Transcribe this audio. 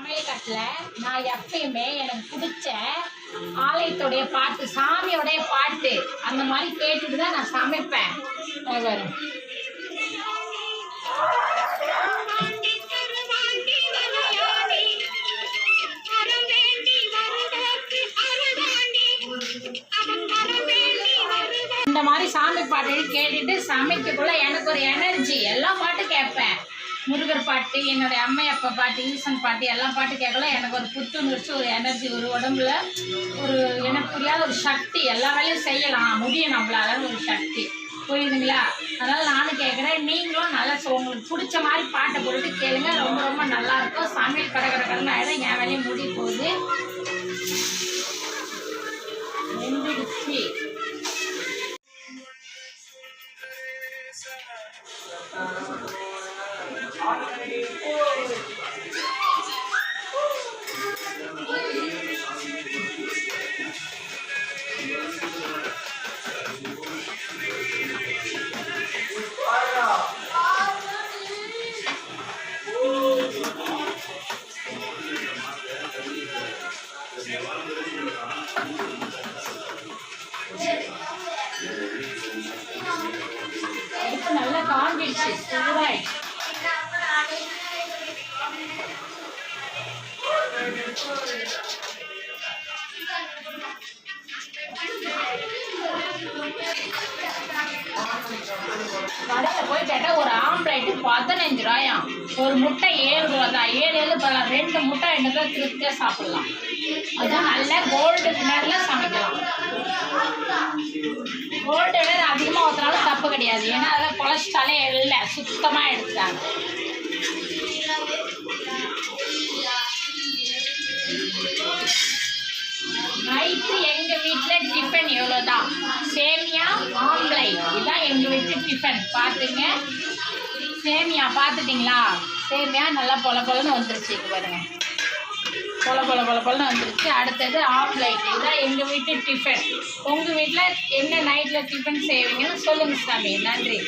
சமையல் கட்டில் நான் எப்பயுமே எனக்கு பிடிச்ச ஆலயத்துடைய பாட்டு, சாமியோடைய பாட்டு அந்த மாதிரி கேட்டுட்டு தான் நான் சமைப்பேன். இந்த மாதிரி சாமி பாட்டு கேட்டுட்டு சமைக்கக்குள்ள எனக்கு ஒரு எனர்ஜி. எல்லா பாட்டும் கேட்பேன். முருகர் பாட்டு, என்னுடைய அம்மையப்பா பாட்டு, ஈசன் பாட்டு, எல்லா பாட்டு கேட்கல எனக்கு ஒரு புத்துணர்ச்சி, ஒரு எனர்ஜி, ஒரு உடம்புல ஒரு எனக்கு புரியாத ஒரு சக்தி. எல்லா வேலையும் செய்யலாம் முடியும் நம்மளால, ஒரு சக்தி. புரியுதுங்களா? அதனால் நானும் கேட்குறேன், நீங்களும் நல்லா உங்களுக்கு பிடிச்ச மாதிரி பாட்டை போட்டு கேளுங்க. ரொம்ப ரொம்ப நல்லாயிருக்கும். சமையல் கடற்கரை ஆகிடும். என் வேலையும் முடி போகுது. வெந்துடுச்சு. நல்லா காஞ்சிடுச்சு. சூடாயிடுச்சு. கடையில் போய் கேட்டால் ஒரு ஆம்லேட்டு 15 ரூபாயாம். ஒரு முட்டை 7 ரூபா தான். 7 பரவாயில்ல. 2 முட்டை 2 பேர் திருப்தியாக சாப்பிடலாம். அதுவும் நல்ல கோல்டு வினரில் சமைக்கலாம். கோல்டு வினர் அதிகமாக ஊற்றினாலும் தப்பு கிடையாது. ஏன்னா அதில் கொலஸ்ட்ராலே இல்லை, சுத்தமாக எடுத்துட்டாங்க. நைட்டு எங்கள் வீட்டில் டிஃபன் எவ்வளோதான், சேமியா ஆம்லேட். இதுதான் எங்கள் வீட்டு டிஃபன். பார்த்துங்க, சேமியா பார்த்துட்டிங்களா? சேமியா நல்லா பொல பொலன்னு வந்துருச்சு. பாருங்க, பொல பொல பொல பொலன்னு வந்துருச்சு. அடுத்தது ஆம்லேட். இதுதான் எங்கள் வீட்டு டிஃபன். உங்கள் வீட்டில் என்ன நைட்டில் டிஃபன் செய்வீங்கன்னு சொல்லுங்கள் சாமி. நன்றி.